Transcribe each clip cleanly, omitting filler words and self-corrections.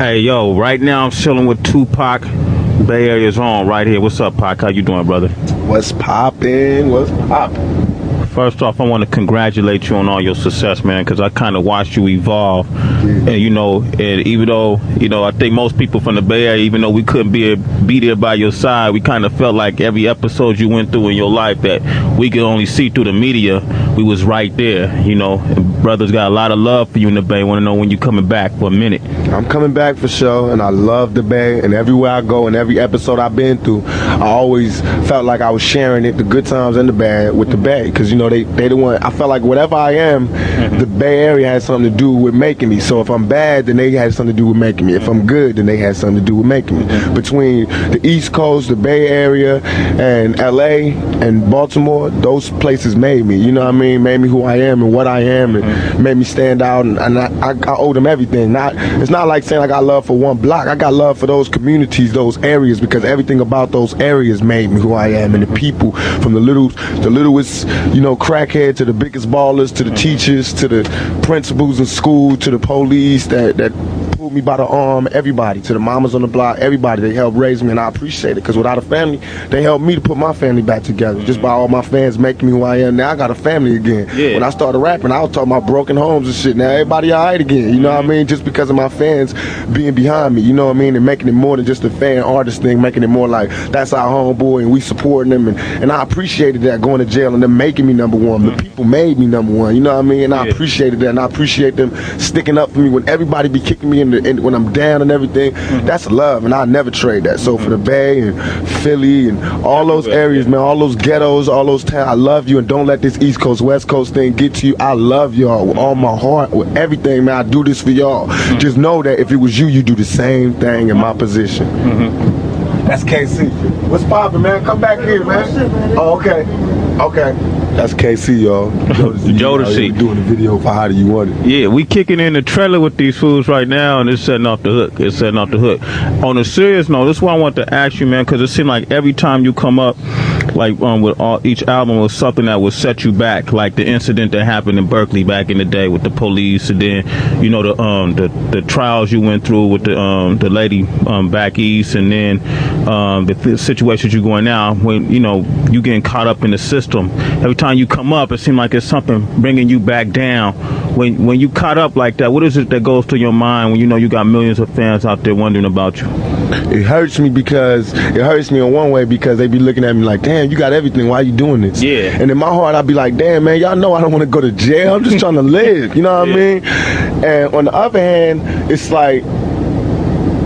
Hey, yo, right now I'm chilling with Tupac. Bay Area's on right here. What's up, Pac? How you doing, brother? What's poppin'? What's poppin'? First off, I want to congratulate you on all your success, man, because I kind of watched you evolve. And, and even though, I think most people from the Bay Area, even though we couldn't be there by your side, we kind of felt like every episode you went through in your life that we could only see through the media, we was right there, And brothers got a lot of love for you in the Bay. Want to know when you coming back for a minute. I'm coming back for sure, and I love the Bay, and everywhere I go and every episode I've been through, I always felt like I was sharing it, the good times and the bad, with the Bay, because they the one. I felt like whatever I am, the Bay Area had something to do with making me. So if I'm bad, then they had something to do with making me. If I'm good, then they had something to do with making me. Between the East Coast, the Bay Area, and LA and Baltimore, those places made me. You know what I mean? Made me who I am and what I am, and made me stand out. And I owe them everything. It's not like saying I got love for one block. I got love for those communities, those areas, because everything about those areas made me who I am, and the people, from the littlest, crackhead, to the biggest ballers, to the teachers, to the principals in school, to the police that pulled me by the arm, everybody, to the mamas on the block, everybody, they helped raise me, and I appreciate it, because without a family, they helped me to put my family back together, just by all my fans making me who I am. Now I got a family again. Yeah. When I started rapping, I was talking about broken homes and shit. Now everybody all right again, you know what I mean? Just because of my fans being behind me, you know what I mean? And making it more than just a fan artist thing, making it more like, that's our homeboy, and we supporting them, and I appreciated that, going to jail and them making me number one. The people made me number one, you know what I mean? And I appreciated that, and I appreciate them sticking up for me when everybody be kicking me in when I'm down and everything. That's love, and I never trade that. So for the Bay and Philly and all those areas, man, all those ghettos, all those towns, I love you, and don't let this East Coast, West Coast thing get to you. I love y'all with all my heart, with everything, man. I do this for y'all. Just know that if it was you, you do the same thing in my position. That's KC. What's poppin', man? Come back here, man. Oh, okay. That's KC, y'all. Jodeci. Doing the video for How Do You Want It. Yeah, we kicking in the trailer with these fools right now, and it's setting off the hook. On a serious note, this is what I want to ask you, man, because it seems like every time you come up, like with each album was something that would set you back, like the incident that happened in Berkeley back in the day with the police, and then the trials you went through with the lady back east, and then the situations you're going now when you getting caught up in the system. Every time you come up, it seems like it's something bringing you back down. When you caught up like that, what is it that goes through your mind when you got millions of fans out there wondering about you? It hurts me in one way because they be looking at me like, damn, you got everything, why you doing this? Yeah. And in my heart, I'd be like, damn, man, y'all know I don't want to go to jail. I'm just trying to live, you know what I mean? And on the other hand, it's like,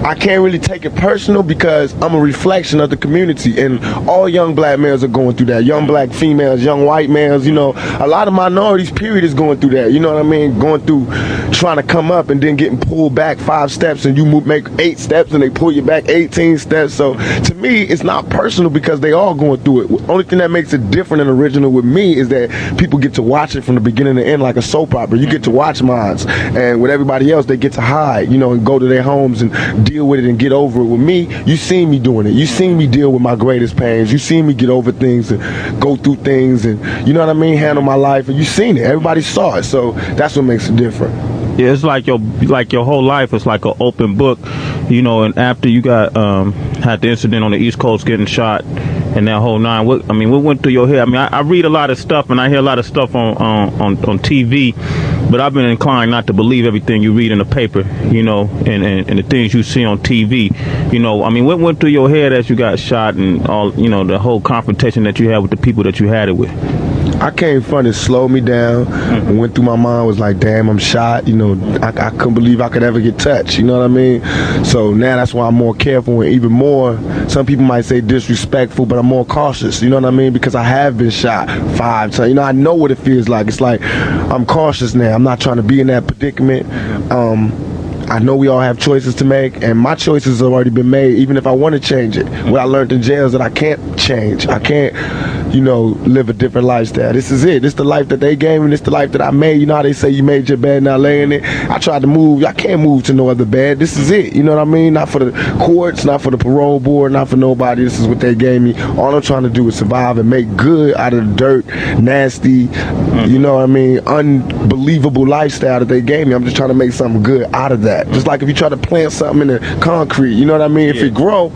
I can't really take it personal because I'm a reflection of the community, and all young black males are going through that. Young black females, young white males, a lot of minorities, period, is going through that. You know what I mean? Going through trying to come up and then getting pulled back 5 steps, and you make 8 steps and they pull you back 18 steps. So to me, it's not personal because they all going through it. Only thing that makes it different and original with me is that people get to watch it from the beginning to end like a soap opera. You get to watch mine, and with everybody else, they get to hide, and go to their homes and deal with it and get over it. With me, you seen me doing it. You seen me deal with my greatest pains. You seen me get over things and go through things, and handle my life, and you seen it. Everybody saw it. So that's what makes it different. Yeah, it's like your whole life is like an open book, and after you got had the incident on the East Coast getting shot and that whole nine, what went through your head? I read a lot of stuff and I hear a lot of stuff on TV, but I've been inclined not to believe everything you read in the paper, and the things you see on TV. What went through your head as you got shot and all, the whole confrontation that you had with the people that you had it with? I came from it, slowed me down. Went through my mind, was like, damn, I'm shot. I couldn't believe I could ever get touched. You know what I mean? So now that's why I'm more careful, and even more, some people might say disrespectful, but I'm more cautious. You know what I mean? Because I have been shot 5 times. I know what it feels like. It's like I'm cautious now. I'm not trying to be in that predicament. I know we all have choices to make, and my choices have already been made, even if I want to change it. What I learned in jail is that I can't change. I can't live a different lifestyle. This is it. This the life that they gave me. This the life that I made. You know how they say you made your bed, now lay in it. I tried to move. I can't move to no other bed. This is it. You know what I mean? Not for the courts, not for the parole board, not for nobody. This is what they gave me. All I'm trying to do is survive and make good out of the dirt, nasty, you know what I mean, unbelievable lifestyle that they gave me. I'm just trying to make something good out of that. Just like if you try to plant something in the concrete, you know what I mean? If it grow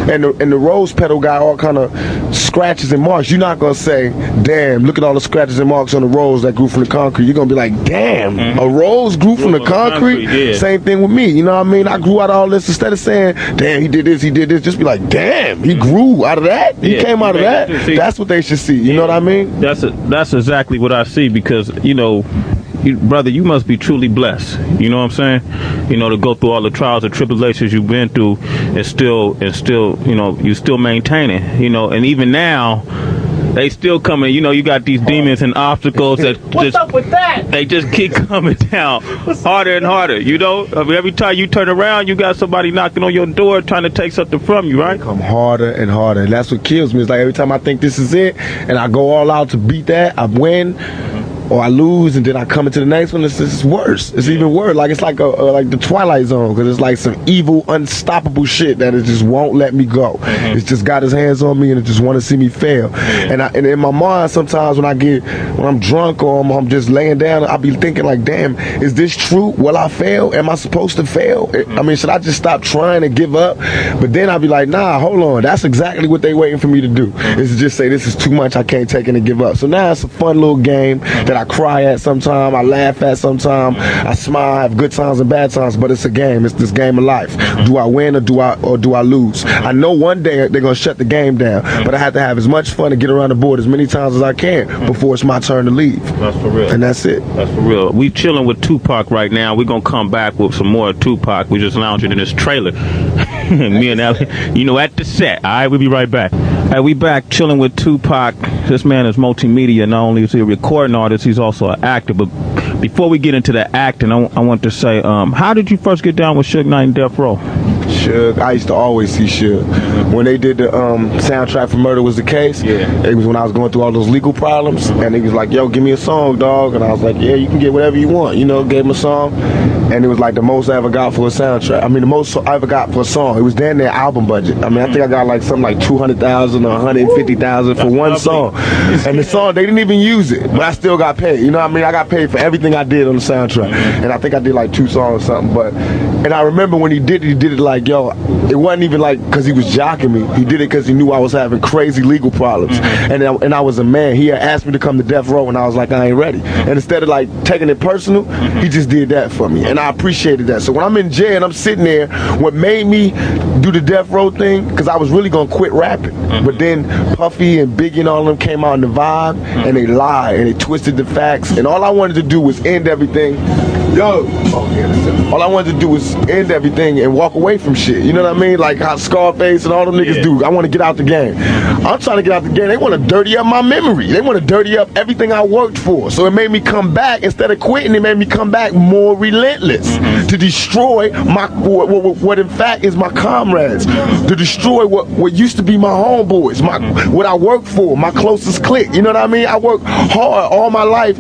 and the rose petal got all kind of scratches and marks, you're not gonna say, damn, look at all the scratches and marks on the rose that grew from the concrete. You're gonna be like, damn, a rose grew from the concrete? Yeah. Same thing with me, you know what I mean? I grew out of all this. Instead of saying, damn, he did this, just be like, damn, he grew out of that? He came out of that? That's what they should see, you know what I mean? That's exactly what I see, because, brother, you must be truly blessed. You know what I'm saying? To go through all the trials and tribulations you've been through, and still, you still maintaining. And even now, they still coming. You got these demons and obstacles that up with that? They just keep coming down harder and harder. Every time you turn around, you got somebody knocking on your door trying to take something from you, right? Come harder and harder, and that's what kills me. It's like every time I think this is it, and I go all out to beat that, I win. Or I lose, and then I come into the next one. It's worse. It's even worse. Like it's like like the Twilight Zone, because it's like some evil, unstoppable shit that it just won't let me go. It's just got his hands on me, and it just want to see me fail. And in my mind, sometimes when I'm drunk or I'm just laying down, I'll be thinking like, damn, is this true? Will I fail? Am I supposed to fail? I mean, should I just stop trying and give up? But then I'll be like, nah, hold on. That's exactly what they waiting for me to do. Is to just say, this is too much. I can't take it and give up. So now it's a fun little game that I cry at sometime, I laugh at sometime, I smile, I have good times and bad times, but it's a game. It's this game of life. Do I win or do I lose? I know one day they're gonna shut the game down, but I have to have as much fun and get around the board as many times as I can before it's my turn to leave. That's for real. And that's it. That's for real. We chilling with Tupac right now. We're gonna come back with some more Tupac. We just lounging in this trailer. Me and Ellie, at the set. All right, we'll be right back. Hey, we back chilling with Tupac. This man is multimedia. Not only is he a recording artist, he's also an actor. But before we get into the acting, I want to say, how did you first get down with Suge Knight and Death Row? Suge, I used to always see Suge. When they did the soundtrack for Murder Was the Case, it was when I was going through all those legal problems, and he was like, yo, give me a song, dog. And I was like, yeah, you can get whatever you want. Gave him a song, and it was like the most I ever got for a soundtrack. I mean, the most I ever got for a song. It was damn near album budget. I mean, I think I got like something like 200,000 or 150,000 for one song. And the song, they didn't even use it, but I still got paid. You know what I mean? I got paid for everything I did on the soundtrack. And I think I did like 2 songs or something. And I remember when he did it like, yo, it wasn't even like because he was jocking me. He did it because he knew I was having crazy legal problems. And I was a man. He had asked me to come to Death Row, and I was like, I ain't ready. And instead of like taking it personal, he just did that for me. And I appreciated that. So when I'm in jail and I'm sitting there, what made me do the Death Row thing, because I was really going to quit rapping. But then Puffy and Biggie and all of them came out in the vibe, and they lied, and they twisted the facts. And all I wanted to do was end everything. All I wanted to do was end everything and walk away from shit. You know what I mean? Like how Scarface and all them niggas do. I want to get out the game. I'm trying to get out the game. They want to dirty up my memory. They want to dirty up everything I worked for. So it made me come back. Instead of quitting, it made me come back more relentless to destroy what in fact is my comrades, to destroy what used to be my homeboys, what I worked for, my closest clique. You know what I mean? I worked hard all my life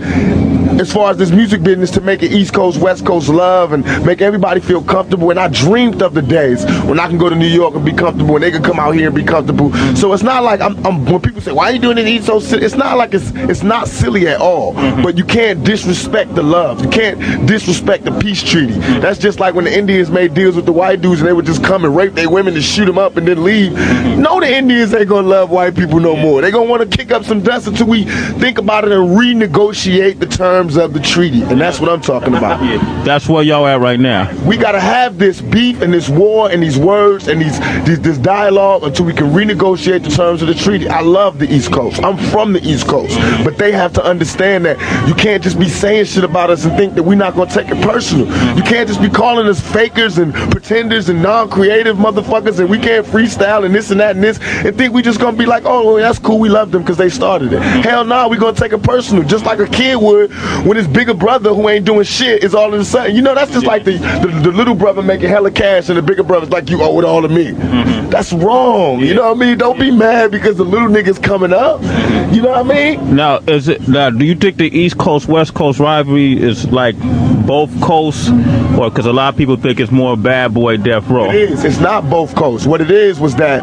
as far as this music business to make it East Coast, West Coast love and make everybody feel comfortable. And I dreamed of the days when I can go to New York and be comfortable, and they can come out here and be comfortable. So it's not like when people say, why are you doing it so silly? It's not like it's not silly at all. But you can't disrespect the love. You can't disrespect the peace treaty. That's just like when the Indians made deals with the white dudes and they would just come and rape their women and shoot them up and then leave. No, the Indians ain't gonna love white people no more. They gonna want to kick up some dust until we think about it and renegotiate the terms of the treaty. And that's what I'm talking about. That's where y'all at right now. We gotta have this beef and this war and these words and this dialogue until we can renegotiate the terms of the treaty. I love the East Coast. I'm from the East Coast. But they have to understand that you can't just be saying shit about us and think that we're not gonna take it personal. You can't just be calling us fakers and pretenders and non-creative motherfuckers and we can't freestyle and this and that and this and think we just gonna be like, oh, well, that's cool, we love them because they started it. Hell no, we gonna take it personal. Just like a kid would when his bigger brother who ain't doing shit is all of a sudden, you know, that's just like the little brother making hella cash and the bigger brother's like, you owe it all to me. That's wrong. You know what I mean? Don't be mad because the little nigga's coming up. You know what I mean? Now, do you think the East Coast West Coast rivalry is like both coasts, or because a lot of people think it's more Bad Boy Death Row? It is. It's not both coasts. What it is was that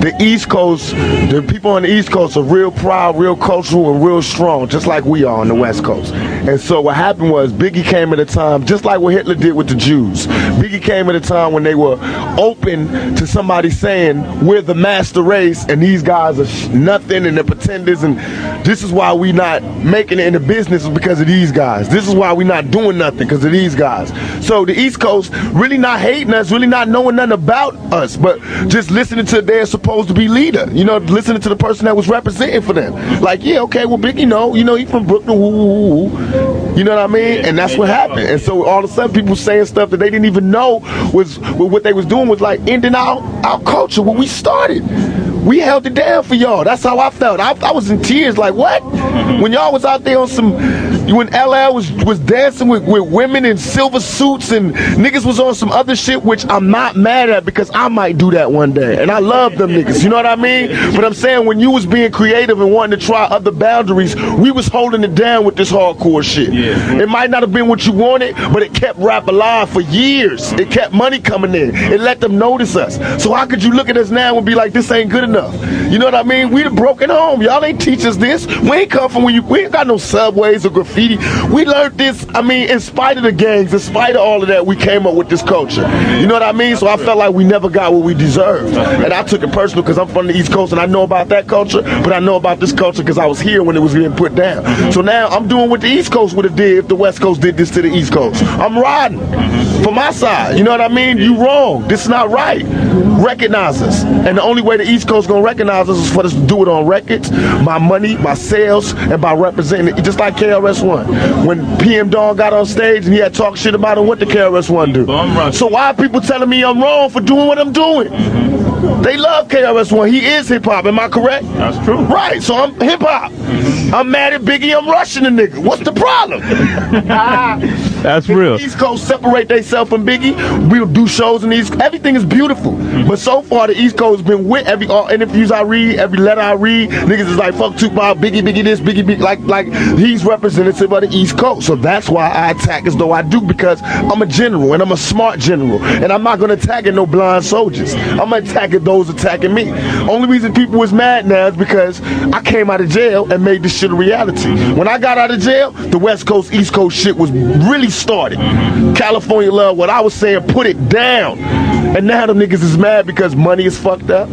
the East Coast, the people on the East Coast are real proud, real cultural, and real strong, just like we are on the West Coast. And so what happened was Biggie came at a time, just like what Hitler did with the Jews. Biggie came at a time when they were open to somebody saying, we're the master race, and these guys are nothing, and they're pretenders, and this is why we not making it in the business is because of these guys. This is why we not doing nothing because of these guys. So the East Coast really not hating us, really not knowing nothing about us, but just listening to their supposed to be leader. You know, listening to the person that was representing for them. Like, yeah, okay, well, Biggie, you know, he from Brooklyn, woo. You know what I mean? And that's what happened. And so all of a sudden, people saying stuff that they didn't even know was what they was doing was like ending our culture when we started. We held it down for y'all. That's how I felt. I was in tears. Like, what? When y'all was out there on some, when LL was dancing with women in silver suits and niggas was on some other shit, which I'm not mad at because I might do that one day. And I love them niggas. You know what I mean? But I'm saying when you was being creative and wanting to try other boundaries, we was holding it down with this hardcore shit. It might not have been what you wanted, but it kept rap alive for years. It kept money coming in. It let them notice us. So how could you look at us now and be like, this ain't good enough? You know what I mean? We the broken home. Y'all ain't teach us this. We ain't come from we ain't got no subways or graffiti. We learned this, I mean, in spite of the gangs, in spite of all of that, we came up with this culture. You know what I mean? So I felt like we never got what we deserved. And I took it personal because I'm from the East Coast and I know about that culture, but I know about this culture because I was here when it was getting put down. So now I'm doing what the East Coast would have did if the West Coast did this to the East Coast. I'm riding for my side. You know what I mean? You wrong. This is not right. Recognize us. And the only way the East Coast gonna recognize us is for us to do it on records, my money, my sales, and by representing it. Just like KRS-One. When PM Dawn got on stage and he had talk shit about him, what did KRS-One do? So why are people telling me I'm wrong for doing what I'm doing? They love KRS-One. He is hip-hop. Am I correct? That's true. Right. So I'm hip-hop. I'm mad at Biggie. I'm rushing the nigga. What's the problem? That's real. If the East Coast separate themselves from Biggie, we'll do shows in the East. Everything is beautiful. But so far, the East Coast has been with all interviews I read, every letter I read. Niggas is like, fuck Tupac, Biggie this, Biggie, like he's representative of the East Coast. So that's why I attack as though I do, because I'm a general and I'm a smart general. And I'm not going to attack at no blind soldiers. I'm going to attack at those attacking me. Only reason people was mad now is because I came out of jail and made this shit a reality. When I got out of jail, the West Coast, East Coast shit was really started. California love, what I was saying, put it down. And now them niggas is mad because money is fucked up.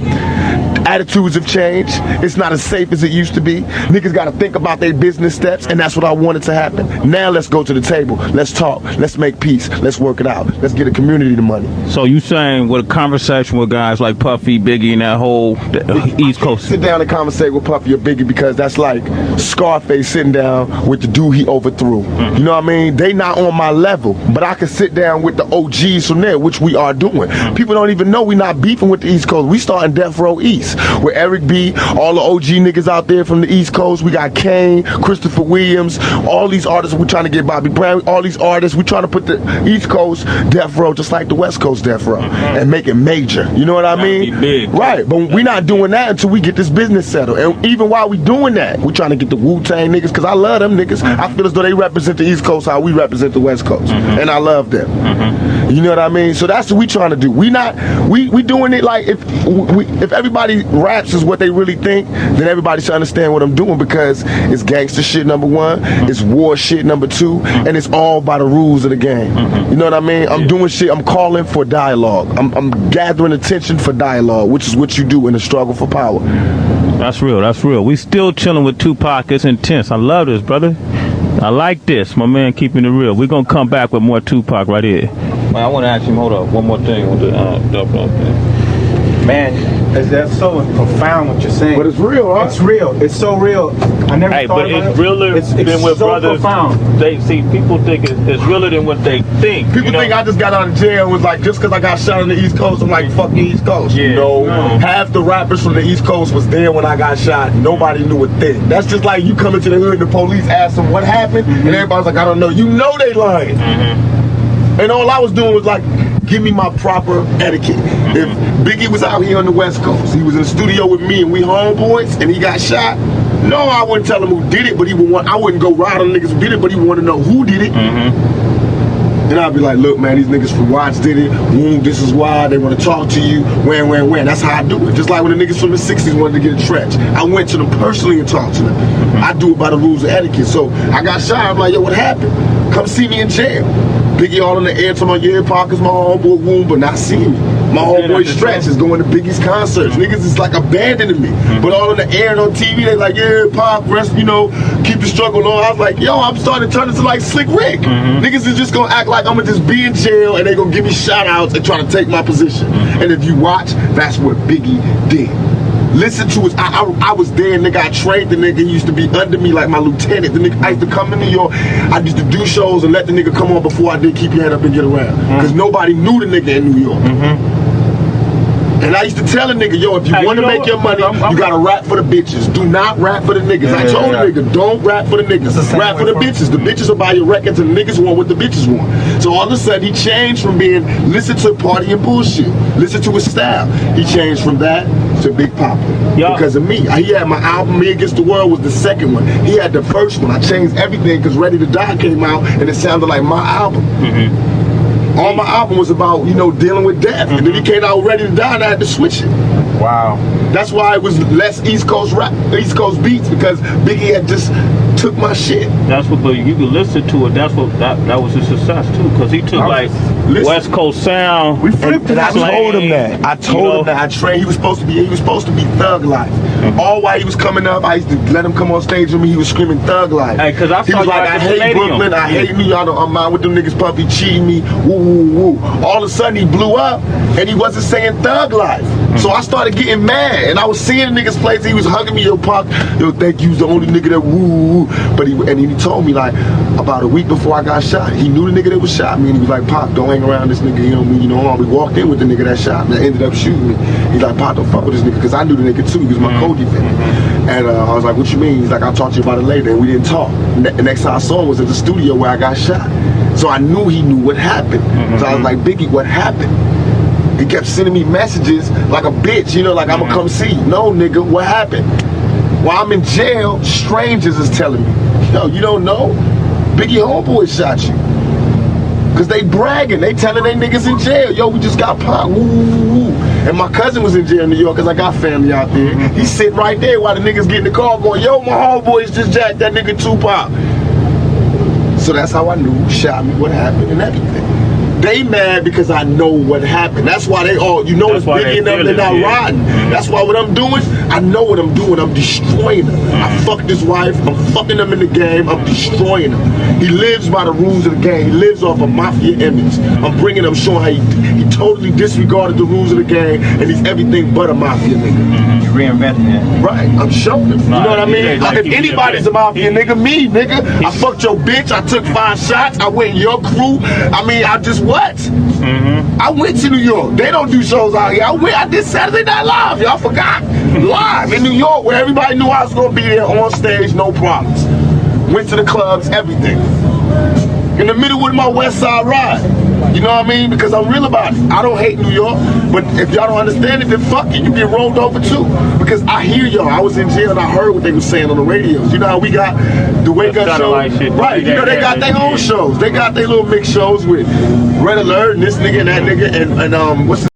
Attitudes have changed. It's not as safe as it used to be. Niggas got to think about their business steps, and that's what I wanted to happen. Now let's go to the table. Let's talk. Let's make peace. Let's work it out. Let's get a community the money. So you saying with a conversation with guys like Puffy, Biggie, and that whole East Coast? Sit down and conversate with Puffy or Biggie because that's like Scarface sitting down with the dude he overthrew. You know what I mean? They not on my level, but I can sit down with the OGs from there, which we are doing. People don't even know we not beefing with the East Coast. We starting Death Row East. With Eric B, all the OG niggas out there from the East Coast. We got Kane, Christopher Williams, all these artists. We're trying to get Bobby Brown, all these artists. We're trying to put the East Coast Death Row just like the West Coast Death Row and make it major. You know what I mean? Big. Right, but we're not doing that until we get this business settled. And even while we doing that, we're trying to get the Wu-Tang niggas, because I love them niggas. I feel as though they represent the East Coast how we represent the West Coast. And I love them. You know what I mean? So that's what we trying to do. We doing it like if everybody raps is what they really think, then everybody should understand what I'm doing, because it's gangster shit, number one, it's war shit, number two, and it's all by the rules of the game. You know what I mean? I'm doing shit, I'm calling for dialogue. I'm gathering attention for dialogue, which is what you do in a struggle for power. That's real, that's real. We still chilling with Tupac. It's intense. I love this, brother. I like this, my man, keeping it real. We're gonna come back with more Tupac right here. Man, I want to ask him, hold up, one more thing with the thing. Man, that's so profound what you're saying. But it's real, huh? It's real. It's so real. I never Hey, thought but about it's it. realer It's than what so brothers. profound. They see people think it's realer than what they think. People think I just got out of jail and was like, just because I got shot on the East Coast, I'm like, fuck the East Coast. Yeah. No, No. half the rappers from the East Coast was there when I got shot. Nobody knew a thing. That's just like you come into the hood and the police ask them what happened, and everybody's like, I don't know. You know they lying. And all I was doing was like, give me my proper etiquette. If Biggie was out here on the West Coast, he was in the studio with me and we homeboys, and he got shot, no, I wouldn't tell him who did it, but I wouldn't go ride on niggas who did it, but he would want to know who did it. And I'd be like, look, man, these niggas from Watts did it. Boom, this is why they want to talk to you. When. That's how I do it. Just like when the niggas from the 60s wanted to get a trench. I went to them personally and talked to them. I do it by the rules of etiquette. So I got shot. I'm like, yo, what happened? Come see me in jail. Biggie all in the air to my Parker's my homeboy Woom, but not seeing me. My homeboy Stretch is going to Biggie's concerts. Niggas is like abandoning me. But all in the air and on TV, they like, yeah, Pac, rest, keep the struggle on. I was like, yo, I'm starting to turn into like Slick Rick. Niggas is just going to act like I'm going to just be in jail and they going to give me shout outs and try to take my position. And if you watch, that's what Biggie did. Listen to us. I was there, nigga. I trained the nigga. He used to be under me like my lieutenant. The nigga, I used to come to New York. I used to do shows and let the nigga come on before I did Keep Your Head Up and Get Around. Because nobody knew the nigga in New York. And I used to tell a nigga, yo, if you want to make your money, you got to rap for the bitches. Do not rap for the niggas. I told the nigga, don't rap for the niggas. Rap for the bitches. The bitches will buy your records and the niggas want what the bitches want. So all of a sudden, he changed from being listen to party and bullshit. Listen to his style. He changed from that to Big Papa. Because of me. He had my album, Me Against the World was the second one. He had the first one. I changed everything because Ready to Die came out and it sounded like my album. All my album was about, dealing with death. And then he came out Ready to Die and I had to switch it. Wow. That's why it was less East Coast rap, East Coast beats, because Biggie had just took my shit. But you can listen to it. That's what that was his success too, because he took West Coast sound. We flipped it. I told him that. I told him that. I trained. He was supposed to be Thug Life. All while he was coming up, I used to let him come on stage with me. He was screaming Thug Life. Hey, because he was like, I hate Brooklyn. I hate New York. I'm out with them niggas puffy cheating me. Woo woo woo. All of a sudden he blew up, and he wasn't saying Thug Life. So I started getting mad, and I was seeing the niggas plays. He was hugging me, yo, Pac, yo, thank you, was the only nigga that woo woo. But he told me like about a week before I got shot. He knew the nigga that was shot me, and he was like, Pac, don't hang around this nigga. We walked in with the nigga that shot me. That ended up shooting me. He's like, Pac, don't fuck with this nigga, because I knew the nigga too. He was my co-defendant. And I was like, what you mean? He's like, I'll talk to you about it later. And we didn't talk. The next time I saw him was at the studio where I got shot. So I knew he knew what happened. So I was like, Biggie, what happened? He kept sending me messages like a bitch, like I'ma come see you. No, nigga, what happened? While I'm in jail, strangers is telling me, yo, you don't know? Biggie homeboy shot you. Cause they bragging, they telling they niggas in jail, yo, we just got Pac, woo, woo, woo. And my cousin was in jail in New York, cause I got family out there. He's sitting right there while the niggas get in the car going, yo, my homeboys just jacked that nigga Tupac. So that's how I knew who shot me, what happened, and everything. They mad because I know what happened. That's why they all, it's Biggie and them, they're not riding. That's why what I'm doing, I know what I'm doing. I'm destroying her. I fucked his wife. I'm fucking him in the game. I'm destroying him. He lives by the rules of the game. He lives off a mafia image. I'm bringing him, showing how he totally disregarded the rules of the game, and he's everything but a mafia nigga. You reinventing it. Right. I'm showing him. You know what I mean? If anybody's a mafia nigga, me, nigga. I fucked your bitch. I took 5 shots. I went in your crew. I mean, I just what? I went to New York. They don't do shows out here. I did Saturday Night Live. Y'all forgot. Live in New York where everybody knew I was going to be there on stage, no problems. Went to the clubs, everything. In the middle with my West Side ride. You know what I mean? Because I'm real about it. I don't hate New York, but if y'all don't understand it, then fuck it. You get rolled over too. Because I hear y'all. I was in jail and I heard what they were saying on the radios. You know how we got the wake up show? Right. You know they got their own shows. They got their little mixed shows with Red Alert and this nigga and that nigga and what's